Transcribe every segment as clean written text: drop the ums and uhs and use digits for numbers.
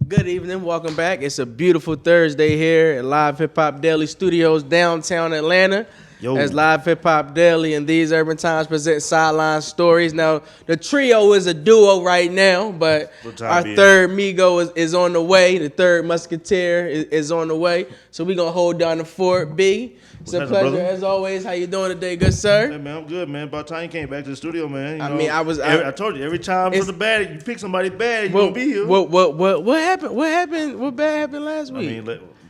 Good evening. Welcome back. It's a beautiful Thursday here at Live Hip Hop Daily Studios, downtown Atlanta. Yo. As Live Hip Hop Daily and These Urban Times present Sideline Stories. Now, the trio is a duo right now, but our third Migo is on the way. The third Musketeer is on the way. So we're going to hold down the fort. B, it's a pleasure brother. As always. How you doing today, good sir? Hey, man, I'm good, man. About time you came back to the studio, man. I told you, every time for the bad, you pick somebody bad, you're going to be here. What happened? What bad happened last week?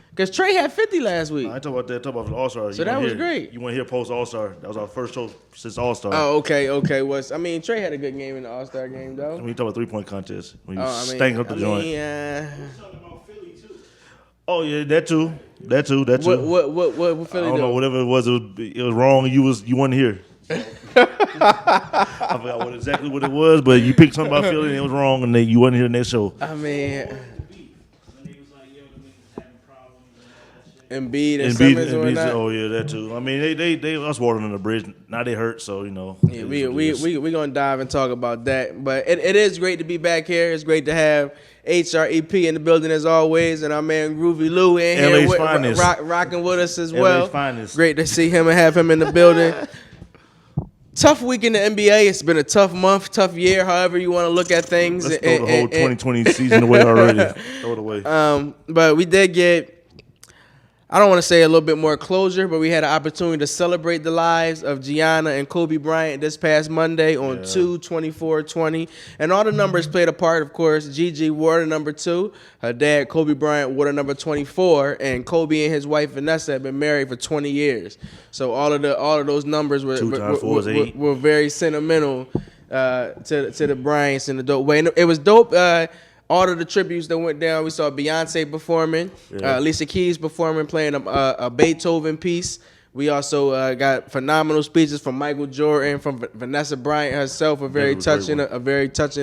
Because Triche had 50 last week. I talk about that. Talk about the All-Star. So that was great. You want to hear post All-Star? That was our first show since All-Star. Oh, okay. Triche had a good game in the All-Star game, though. You talk about three-point contest. When you stank up the joint. Talking about Philly, too. Oh, yeah, that too. What Philly do? I don't know. Whatever it was wrong. You wasn't here. I forgot exactly what it was, but you picked something about Philly and it was wrong, and then you wasn't here next show. Embiid and Simmons or not? Oh yeah, that too. I mean, they us water under the bridge. Now they hurt, so you know. Yeah, we gonna dive and talk about that. But it is great to be back here. It's great to have HREP in the building as always, and our man Groovy Lou in here rocking with us as well. LA's finest. Great to see him and have him in the building. Tough week in the NBA. It's been a tough month, tough year, however you want to look at things. Let's throw the whole 2020 season away already. Throw it away. But we did get, I don't want to say a little bit more closure, but we had an opportunity to celebrate the lives of Gianna and Kobe Bryant this past Monday on 2/24/20. And all the numbers played a part, of course. Gigi wore the number 2. Her dad, Kobe Bryant, wore the number 24. And Kobe and his wife, Vanessa, have been married for 20 years. So all of those numbers were very sentimental to the Bryants in the dope way. And it was dope. All of the tributes that went down, we saw Beyonce performing, Alicia Keys performing, playing a Beethoven piece. We also got phenomenal speeches from Michael Jordan, from Vanessa Bryant herself, a very touching,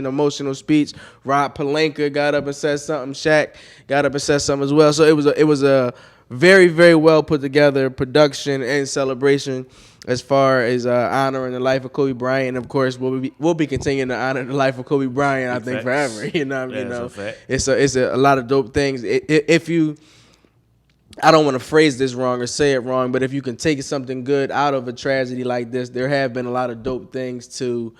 emotional speech. Rob Pelinka got up and said something. Shaq got up and said something as well. So it was a very, very well put together production and celebration as far as honoring the life of Kobe Bryant. And of course, we'll be continuing to honor the life of Kobe Bryant, I think, forever. You know what I mean? It's a lot of dope things. I don't want to phrase this wrong or say it wrong, but if you can take something good out of a tragedy like this, there have been a lot of dope things to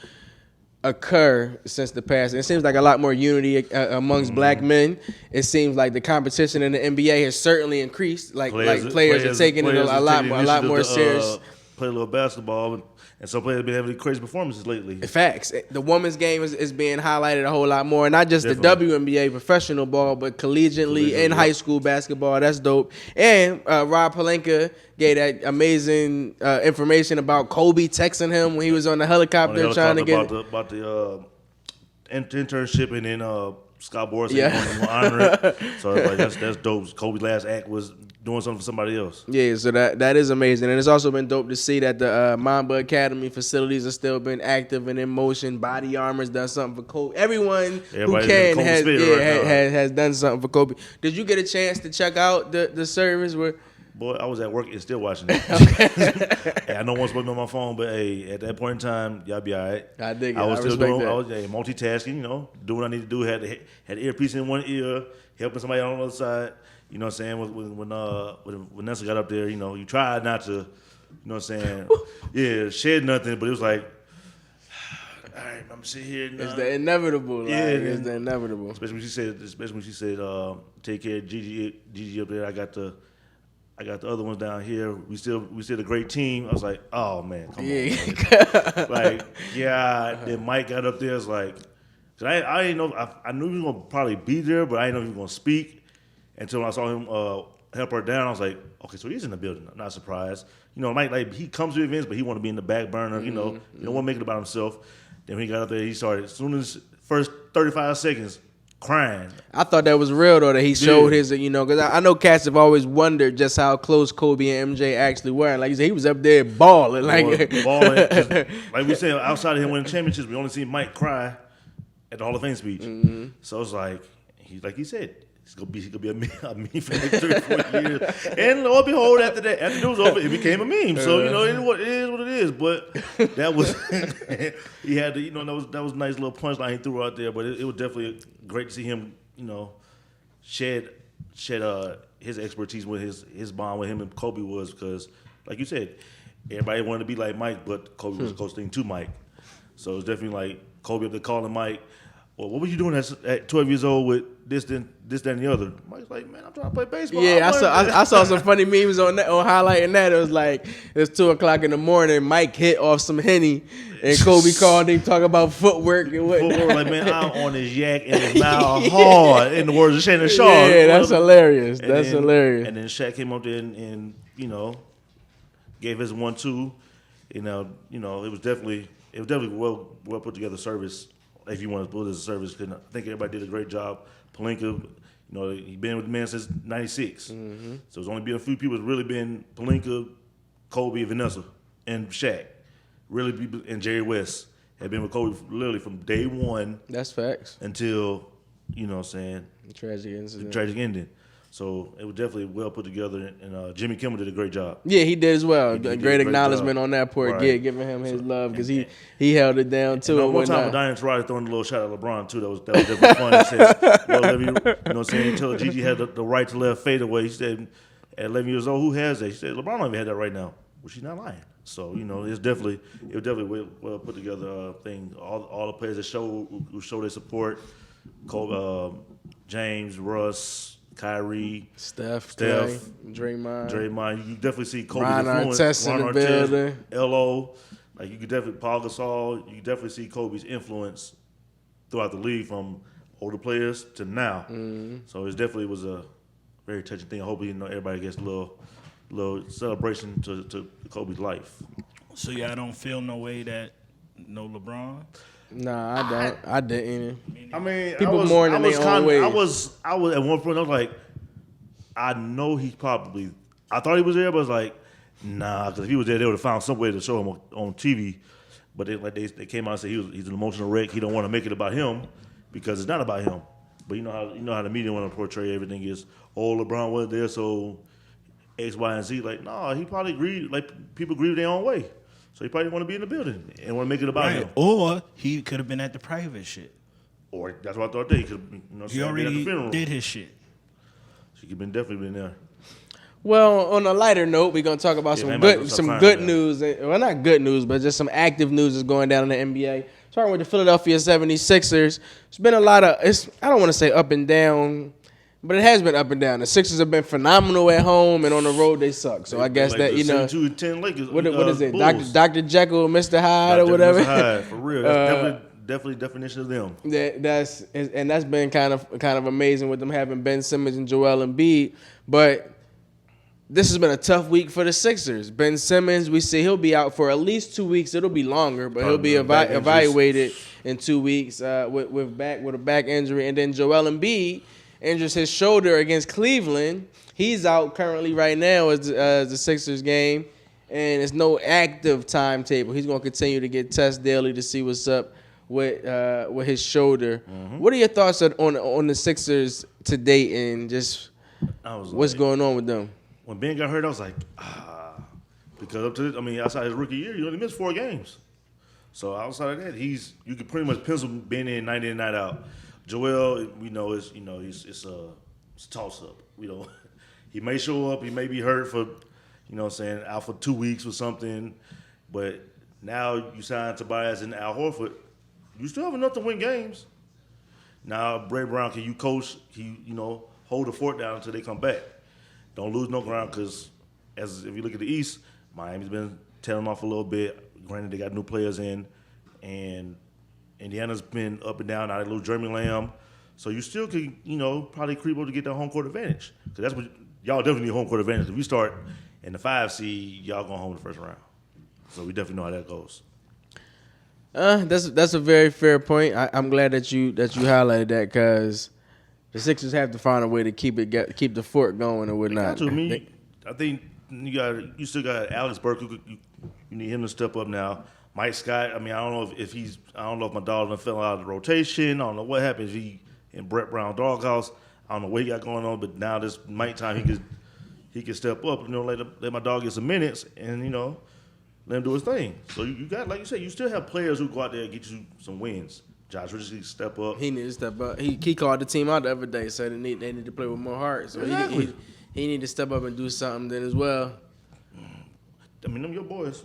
occur since the past. It seems like a lot more unity amongst black men. It seems like the competition in the NBA has certainly increased. Players are taking it a lot more serious. Play a little basketball, and some players have been having crazy performances lately. Facts. The women's game is being highlighted a whole lot more, not just Definitely. The WNBA professional ball, but collegiately and high school basketball. That's dope. And Rob Pelinka gave that amazing information about Kobe texting him when he was on the helicopter trying to get about the internship, and then Scott Boras to honor it. So that's dope. Kobe's last act was doing something for somebody else. Yeah, so that is amazing. And it's also been dope to see that the Mamba Academy facilities have still been active and in motion. Body Armor's done something for Kobe. Everybody who can has done something for Kobe. Did you get a chance to check out the service where? Boy, I was at work and still watching it. I know one's supposed to be on my phone, but hey, at that point in time, y'all be all right. I dig it. I was multitasking, doing what I need to do. Had the earpiece in one ear, helping somebody on the other side. You know what I'm saying? When Vanessa got up there, you tried not to, you know what I'm saying? Shed nothing, but it was like, all right, I'm sitting here. It's the inevitable. It's the inevitable. Especially when she said, take care of Gigi up there. I got the other ones down here. We still a great team. I was like, oh man, come on. Then Mike got up there. It's like, cause I didn't know. I knew he was gonna probably be there, but I didn't know he was gonna speak until I saw him help her down. I was like, okay, so he's in the building. I'm not surprised. Mike, he comes to events, but he want to be in the back burner. He don't want to make it about himself. Then when he got up there, he started as soon as first 35 seconds. Crying. I thought that was real though, that he showed his, because I know cats have always wondered just how close Kobe and MJ actually were. And like you said, he was up there balling. Like we said, outside of him winning championships, we only seen Mike cry at the Hall of Fame speech. Mm-hmm. So it's like he said, he's gonna be a meme for the next 3 or 4 years. And lo and behold, after it was over, it became a meme. So it is what it is. But that was he had to, that was a nice little punchline he threw out there. But it was definitely great to see him, shed his expertise with his bond with him and Kobe was because, like you said, everybody wanted to be like Mike, but Kobe was coaching to Mike. So it's definitely like Kobe up there calling Mike, well, what were you doing at 12 years old with this, that, and the other? Mike's like, man, I'm trying to play baseball. Yeah, I saw some funny memes on highlighting that. It was like, it's 2:00 in the morning. Mike hit off some Henny, and Kobe called him talking about footwork and whatnot. Footwork, like, man, I'm on his yak and his mouth hard, in the words of Shannon Sharp. Yeah, that's hilarious. That's hilarious. And then Shaq came up there and gave his 1-2. It was definitely well put together service. If you want to put it as a service, I think everybody did a great job. Palinka, he's been with the man since '96. Mm-hmm. So there's only been a few people that's really been Palinka, Kobe, Vanessa, and Shaq. And Jerry West had been with Kobe literally from day one. That's facts. Until, the tragic incident. The tragic ending. So it was definitely well put together, and Jimmy Kimmel did a great job. Yeah, he did as well. Great acknowledgement on that part, right. Giving him his love because he held it down too. And one time, Diane Taurasi throwing a little shot at LeBron too. That was definitely fun. He said, until Gigi had the right to left fadeaway. He said, at 11 years old, who has that? He said, LeBron don't even have that right now. Well, she's not lying. So it was definitely well put together thing. All the players that who show their support, Kobe, James, Russ, Kyrie, Steph, Draymond. You definitely see Kobe's Ron influence. Artest in the building. LO. Like you could definitely Paul Gasol. You could definitely see Kobe's influence throughout the league from older players to now. Mm-hmm. So it definitely was a very touching thing. I hope everybody gets a little celebration to Kobe's life. So y'all don't feel no way that no LeBron? Nah, I don't. I didn't. I mean, people mourning their own ways. I was at one point. I was like, I know he probably. I thought he was there, but I was like, nah, because if he was there, they would have found some way to show him on TV. But they came out and said he's an emotional wreck. He don't want to make it about him because it's not about him. But you know how the media want to portray everything is. Oh, LeBron wasn't there, so X, Y, and Z. Like, no, he probably grieved. Like people grieve their own way. So he probably want to be in the building and want to make it about him. Or he could have been at the private shit. Or that's what I thought. He could, he already did his shit. He could definitely been there. Well, on a lighter note, we're gonna talk about some good news. Well, not good news, but just some active news that's going down in the NBA. Starting with the Philadelphia 76ers. It's been a lot of. I don't want to say up and down. But it has been up and down. The Sixers have been phenomenal at home, and on the road they suck. So I guess like that 2-10 Lakers. What is it? Dr. Jekyll, Mr. Hyde, or whatever. Mr. Hyde, for real. That's definitely definition of them. That's been kind of amazing with them having Ben Simmons and Joel Embiid. But this has been a tough week for the Sixers. Ben Simmons, we see he'll be out for at least 2 weeks. It'll be longer, but he'll be evaluated in 2 weeks with a back injury, and then Joel Embiid injures his shoulder against Cleveland. He's out currently right now as the Sixers game, and it's no active timetable. He's going to continue to get tests daily to see what's up with his shoulder. Mm-hmm. What are your thoughts on the Sixers to date and just what's going on with them? When Ben got hurt, I was like, because up to this, outside his rookie year, he only missed 4 games. So outside of that, you could pretty much pencil Ben in night out. Joel, we know it's a toss up. He may show up, he may be hurt for, out for 2 weeks or something. But now you sign Tobias and Al Horford, you still have enough to win games. Now Bray Brown, can you coach? Hold the fort down until they come back. Don't lose no ground because if you look at the East, Miami's been tailing off a little bit. Granted, they got new players in, and Indiana's been up and down. Now they lose Jeremy Lamb. So you still could, probably creep up to get that home court advantage. Because that's what y'all definitely need home court advantage. If you start in the 5 seed, y'all going home in the first round. So we definitely know how that goes. That's a very fair point. I'm glad that you highlighted that because the Sixers have to find a way to keep the fort going and whatnot. I think you still got Alex Burke. You need him to step up now. Mike Scott, I don't know if my dog fell out of the rotation. I don't know what happened. If he in Brett Brown doghouse, I don't know what he got going on. But now this Mike time he could step up. Let my dog get some minutes and let him do his thing. So you got, like you said, you still have players who go out there and get you some wins. Josh Richardson needs to step up. He needs to step up. He called the team out the other day, said they need to play with more heart. So Exactly. he need to step up and do something then as well. I mean, them your boys.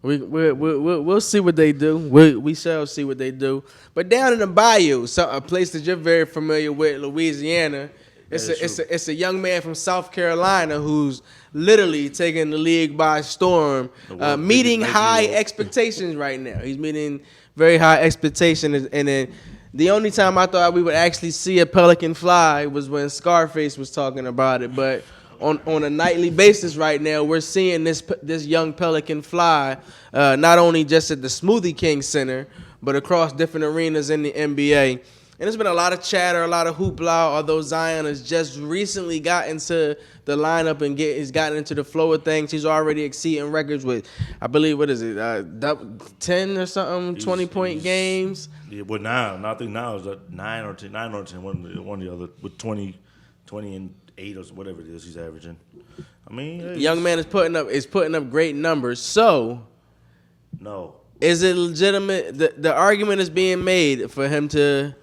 We'll see what they do. We shall see what they do. But down in the bayou, a place that you're very familiar with, Louisiana, it's a young man from South Carolina who's literally taking the league by storm, meeting high expectations right now. He's meeting very high expectations, and then the only time I thought we would actually see a pelican fly was when Scarface was talking about it. But on a nightly basis right now, we're seeing this young pelican fly, not only just at the Smoothie King Center, but across different arenas in the NBA. And there's been a lot of chatter, a lot of hoopla, although Zion has just recently got into the lineup and has gotten into the flow of things. He's already exceeding records with, I believe, 10 or something, 20-point games. Yeah, but now I think now is 9 or 10, one or the other, with 20 and 8 or whatever it is he's averaging. I mean, hey, Young man is putting up great numbers. So, no. is it legitimate? The argument is being made for him to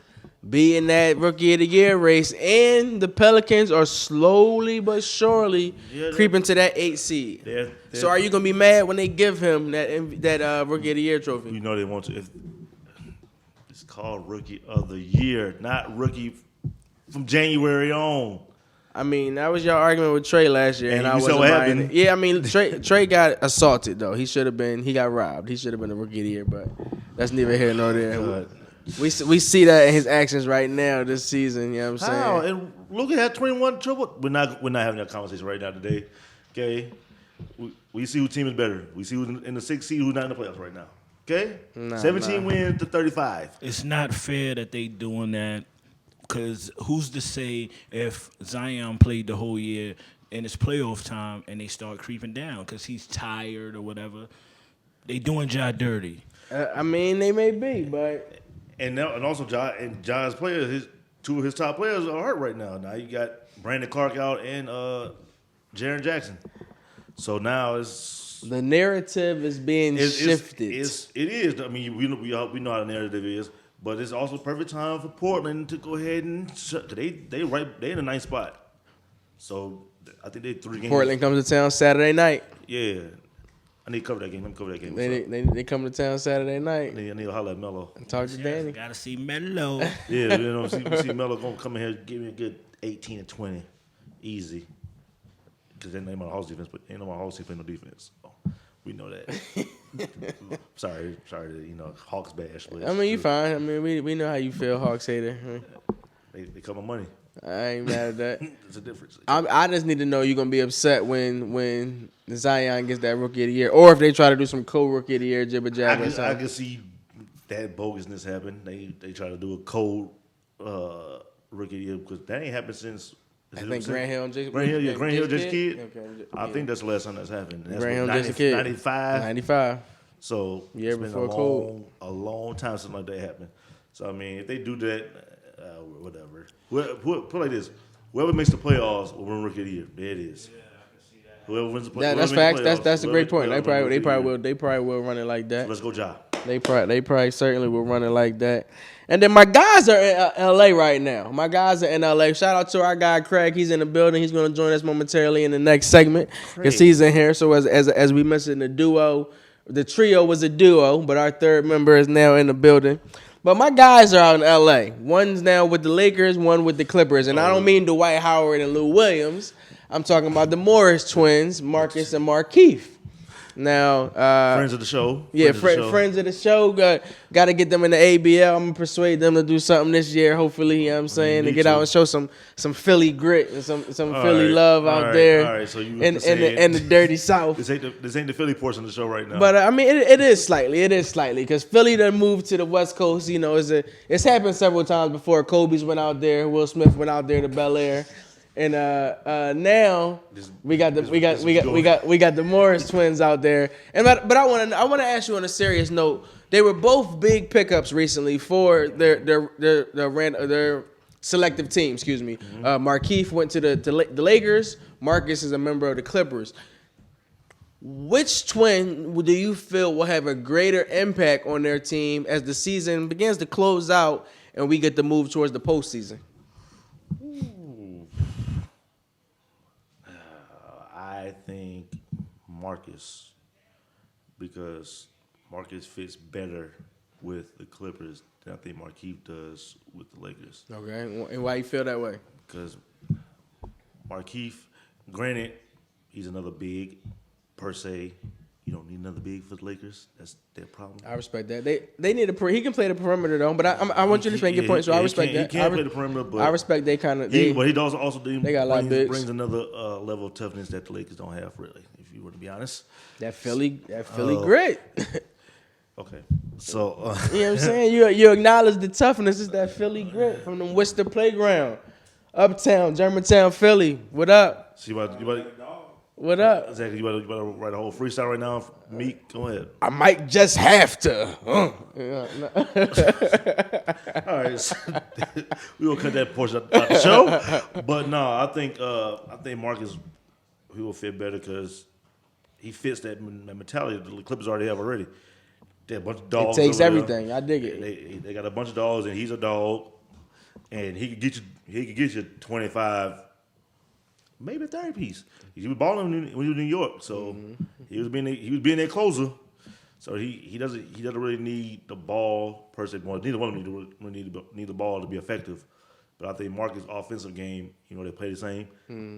be in that Rookie of the Year race, and the Pelicans are slowly but surely creeping to that 8 seed. So are you gonna be mad when they give him that Rookie of the Year trophy? You know they want to. It's called Rookie of the Year, not Rookie from January on. I mean, that was your argument with Trey last year, and I wasn't buying it. Yeah, I mean, Trey got assaulted though. He got robbed. He should have been the Rookie of the Year, but that's neither here nor there. We see that in his actions right now this season. You know what I'm saying? How? And look at that 21 triple. We're not having that conversation right now today. Okay, we see who team is better. We see who's in the 6th seed, who's not in the playoffs right now. Okay, 17 wins to 35. It's not fair that they doing that, because who's to say if Zion played the whole year and it's playoff time and they start creeping down because he's tired or whatever? They doing Ja dirty. I mean, they may be, but. And also Ja's players, two of his top players are hurt right now. Now you got Brandon Clark out and Jaren Jackson. So now the narrative is being shifted. It is. I mean, we know how the narrative is, but it's also perfect time for Portland to go ahead and they in the 9th spot. So I think they 3 games. Portland comes to town Saturday night. Yeah. I need to cover that game. Let me cover that game. They come to town Saturday night. I need to holler at Melo. And talk to Danny. Gotta see Melo. Yeah, we see Melo gonna come in here, give me a good 18 and 20, easy. Because then ain't my Hawks defense, but ain't no my Hawks play no defense. So we know that. sorry to Hawks bash. But I mean, you fine. I mean, we know how you feel, Hawks hater. They come on money. I ain't mad at that. There's a difference. I just need to know you're gonna be upset when Zion gets that Rookie of the Year, or if they try to do some co-Rookie of the Year jibber jabber. I can see that bogusness happen. They try to do a cold Rookie of the Year because that ain't happened since. I think Grant Hill and Jason Grant Hill just kid. Okay, I think that's the last time that's happened. That's Grant Hill just a kid. 95. So year it's been before a long time since like that happened. So I mean, if they do that, whatever. Put like this: whoever makes the playoffs will win Rookie of the Year. There it is. Yeah, I can see that. Whoever wins the playoffs. That's facts. That's a great point. They probably will run it like that. So let's go, Ja. They probably certainly will run it like that. And then my guys are in L.A. right now. My guys are in L.A. Shout out to our guy Cregg. He's in the building. He's going to join us momentarily in the next segment because he's in here. So as we mentioned, the trio was a duo, but our third member is now in the building. But my guys are out in L.A. One's now with the Lakers, one with the Clippers. And I don't mean Dwight Howard and Lou Williams. I'm talking about the Morris twins, Marcus and Markieff. Now, friends of the show. Friends of the show. Got to get them in the ABL. I'm going to persuade them to do something this year, hopefully, you know what I'm saying, to get out and show some Philly grit and some Philly love out there. All right, so you in the dirty South. This ain't the Philly portion of the show right now. But, I mean, it is slightly. Because Philly done moved to the West Coast. You know, it's happened several times before. Kobe's went out there. Will Smith went out there to Bel Air. And now we got the Morris twins out there. And but I want to ask you on a serious note. They were both big pickups recently for their selective team. Excuse me. Markieff went to the Lakers. Marcus is a member of the Clippers. Which twin do you feel will have a greater impact on their team as the season begins to close out and we get to move towards the postseason? I think Marcus, because Marcus fits better with the Clippers than I think Markieff does with the Lakers. Okay, and why you feel that way? Because Markieff, granted, he's another big per se. You don't need another big for the Lakers. That's their problem. I respect that. They need he can play the perimeter though, but I want you to make your point. So I respect that. He can't play the perimeter, but I respect they kind of. But he also they got a lot of bigs. Brings another level of toughness that the Lakers don't have really. If you were to be honest, that Philly grit. Okay, so you know what I'm saying? You acknowledge the toughness is that Philly grit from the Worcester playground, Uptown, Germantown, Philly. What up? See what What up? Exactly. You better write a whole freestyle right now. Meek, go ahead. I might just have to. All right, so we will cut that portion out the show. But no, I think Marcus he will fit better because he fits that mentality that the Clippers already have already. They have a bunch of dogs. It takes over everything. there. I dig it. They got a bunch of dogs, and he's a dog, and he could get you 25. Maybe a 30 piece. He was balling when he was in New York, so he was being their closer. So he doesn't really need the ball per se. Well, neither one of them need the ball to be effective. But I think Marcus' offensive game, they play the same.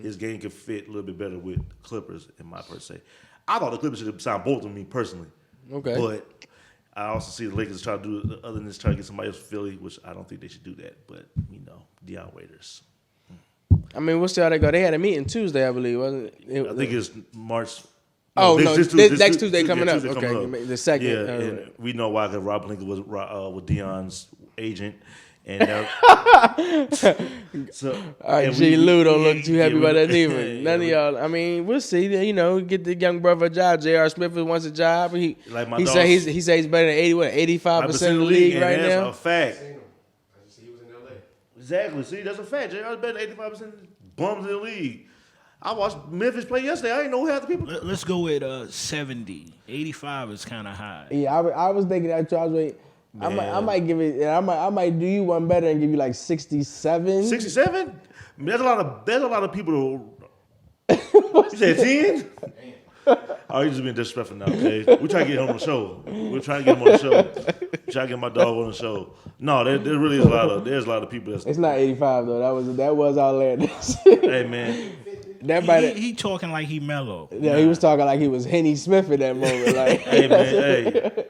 His game could fit a little bit better with the Clippers, in my per se. I thought the Clippers should have signed both of them, me personally. Okay. But I also see the Lakers try to do other than just try to get somebody else from Philly, which I don't think they should do that. But Deion Waiters. I mean, we'll see how they go. They had a meeting Tuesday, I believe, wasn't it? I think it's March. Next Tuesday coming up. Okay, the second. Yeah, and we know why, because Rob Lincoln was Deion's agent. And so, all right, G. Lou don't look too happy about that either. None of y'all. I mean, we'll see. Get the young brother a job. J.R. Smith wants a job. He said he's better than 85% of the league right now. That's a fact. He was in L.A. Exactly. See, that's a fact. J.R.'s better than 85% bums in the league. I watched Memphis play yesterday. I didn't know half the people. Let's go with 70. 85 is kind of high. Yeah, I was thinking that. I was waiting. I might give it. I might do you one better and give you like 67. 67? There's a lot of people. You said 10? Oh, you just being disrespectful now, okay? We're trying to get him on the show. We're trying to get him on the show. We're trying to get my dog on the show. No, there really is there's a lot of people that's. It's not 85 though. That was outlandish. Hey man. He talking like he mellow. Yeah, he was talking like he was Henny Smith at that moment. Like, hey man, hey.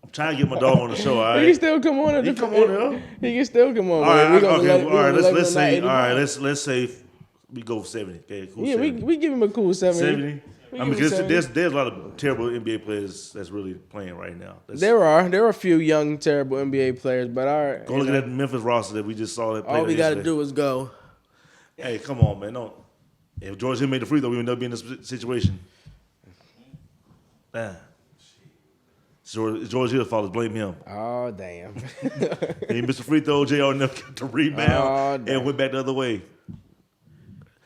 I'm trying to get my dog on the show. All right. He can still come on. He come on, yo. He can still come on. All right, man. all right. Let's say. All right, let's say we go 70. Okay, cool. Yeah, 70. we give him a cool 70. 70. I mean, there's a lot of terrible NBA players that's really playing right now. There are a few young terrible NBA players, but go look at that Memphis roster that we just saw. That all we got to do is go. Hey, come on, man! Don't. If George Hill made the free throw, we would never be in this situation. George Hill's fault. Blame him. Oh, damn. He missed the free throw. JR never got the rebound and went back the other way.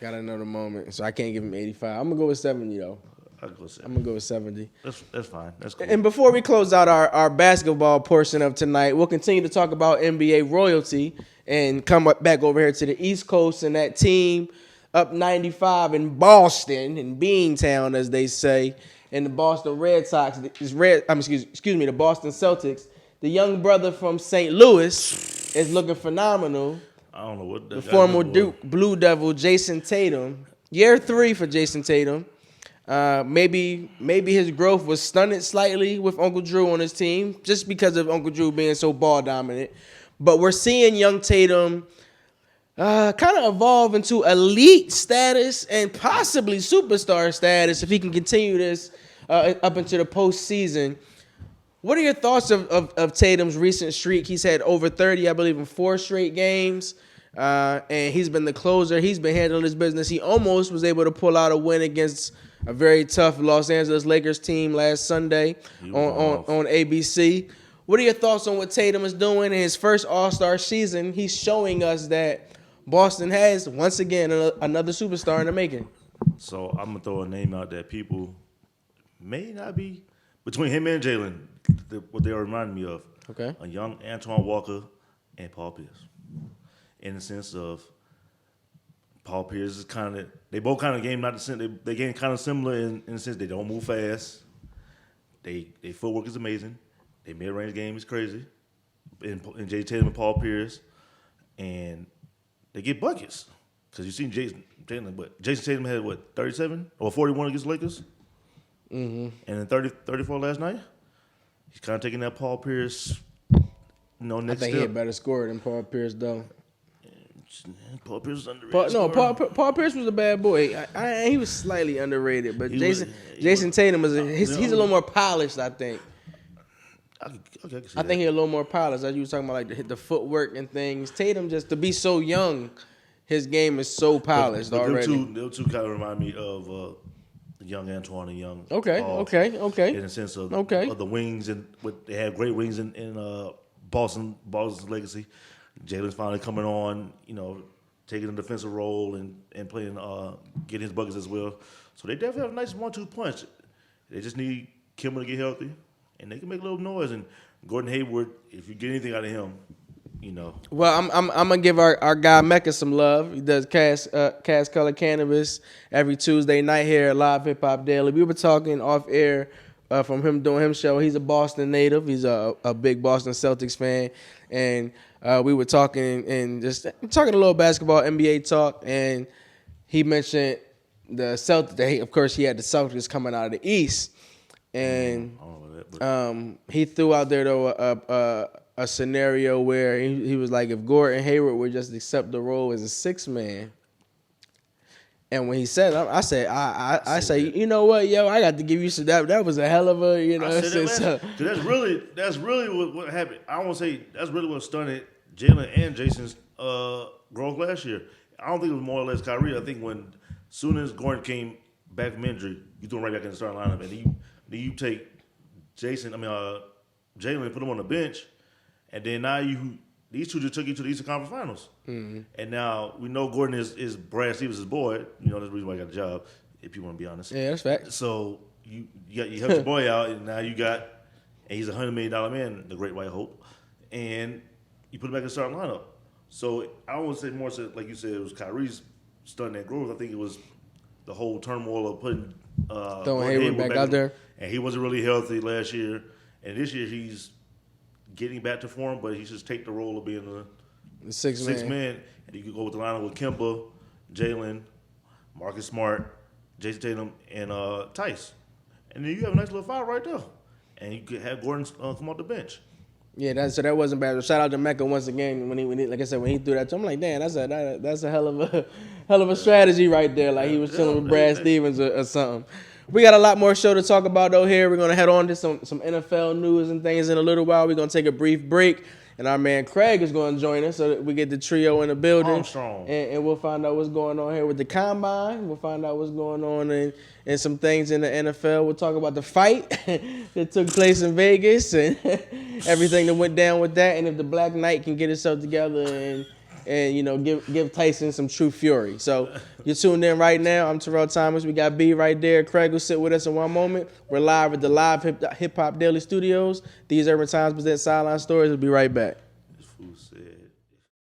Gotta know the moment. So I can't give him 85. I'm going to go with 70, though. I'll go 70. I'm going to go with 70. That's fine. That's cool. And before we close out our basketball portion of tonight, we'll continue to talk about NBA royalty and come back over here to the East Coast and that team up 95 in Boston, in Beantown, as they say, and the Boston Red Sox, the Boston Celtics. The young brother from St. Louis is looking phenomenal. I don't know what the former Duke Blue Devil, Jayson Tatum. Year 3 for Jayson Tatum. Maybe his growth was stunted slightly with Uncle Drew on his team, just because of Uncle Drew being so ball dominant. But we're seeing young Tatum kind of evolve into elite status and possibly superstar status if he can continue this up into the postseason. What are your thoughts of Tatum's recent streak? He's had over 30, I believe, in 4 straight games, and he's been the closer. He's been handling his business. He almost was able to pull out a win against a very tough Los Angeles Lakers team last Sunday on ABC. What are your thoughts on what Tatum is doing in his first All-Star season? He's showing us that Boston has, once again, another superstar in the making. So I'm going to throw a name out that people may not be between him and Jalen. What they remind me of. Okay. A young Antoine Walker and Paul Pierce. In the sense of Paul Pierce is they both kind of game not the same. They game kind of similar in the sense they don't move fast. They footwork is amazing. Their mid range game is crazy. In Jayson Tatum and Paul Pierce, and they get buckets because you seen Jayson Tatum had 37 or 41 against the Lakers, and then 34 last night. He's kind of taking that Paul Pierce, next I think step. he had better score than Paul Pierce though. Paul Pierce was underrated. Paul Pierce was a bad boy. He was slightly underrated, but Jayson Tatum he's a little more polished. I think. I can see I think he's a little more polished. As you were talking about, like the footwork and things. Tatum, just to be so young, his game is so polished but already. Them two kind of remind me of young Antoine and young Okay. in the sense of the wings, and they have great wings in Boston's legacy. Jalen's finally coming on, taking a defensive role and playing, getting his buckets as well. So they definitely have a nice 1-2 punch. They just need Kimber to get healthy, and they can make a little noise. And Gordon Hayward, if you get anything out of him, Well, I'm gonna give our guy Mecca some love. He does Cast Color Cannabis every Tuesday night here at Live Hip Hop Daily. We were talking off air from him doing his show. He's a Boston native. He's a big Boston Celtics fan, and we were talking and just talking a little basketball, NBA talk, and he mentioned the Celtics. Of course, he had the Celtics coming out of the East, and he threw out there though a scenario where he was like, if Gordon Hayward would just accept the role as a sixth man. And when he said, I say, you know what, yo, I got to give you some. That was a hell of a, that's really what happened. I don't want to say that's really what stunted Jalen and Jason's growth last year. I don't think it was more or less Kyrie. I think as soon as Gordon came back from injury, you threw him right back in the starting lineup, and then you take Jalen and put him on the bench, and then now these two just took you to the Eastern Conference Finals. Mm-hmm. And now we know Gordon is Brad Stevens' boy. That's the reason why he got the job, if you want to be honest. Yeah, that's fact. So you helped your boy out, and now and he's a $100 million man, the Great White Hope, and you put him back in the starting lineup. So I don't want to say more so, like you said, it was Kyrie's stunting that growth. I think it was the whole turmoil of putting throwing Hayward back out there. And he wasn't really healthy last year. And this year he's getting back to form, but he just take the role of being the sixth man. And you could go with the lineup with Kemba, Jalen, Marcus Smart, Jayson Tatum, and Tice. And then you have a nice little five right there. And you could have Gordon come off the bench. Yeah, that wasn't bad. Shout out to Mecca once again when he like I said, when he threw that, I'm like, damn, that's a hell of a strategy right there. Like he was chilling with Brad Stevens or something. We got a lot more show to talk about though here. We're gonna head on to some NFL news and things in a little while. We're gonna take a brief break, and our man Cregg is gonna join us so that we get the trio in the building. Armstrong. And we'll find out what's going on here with the combine. We'll find out what's going on and some things in the NFL. We'll talk about the fight that took place in Vegas and everything that went down with that, and if the Black Knight can get itself together and give Tyson some true fury. So you're tuned in right now. I'm Terrell Thomas. We got B right there. Cregg will sit with us in one moment. We're live at the Live Hip Hop Daily Studios. These Urban Times present Sideline Stories. We'll be right back. This fool said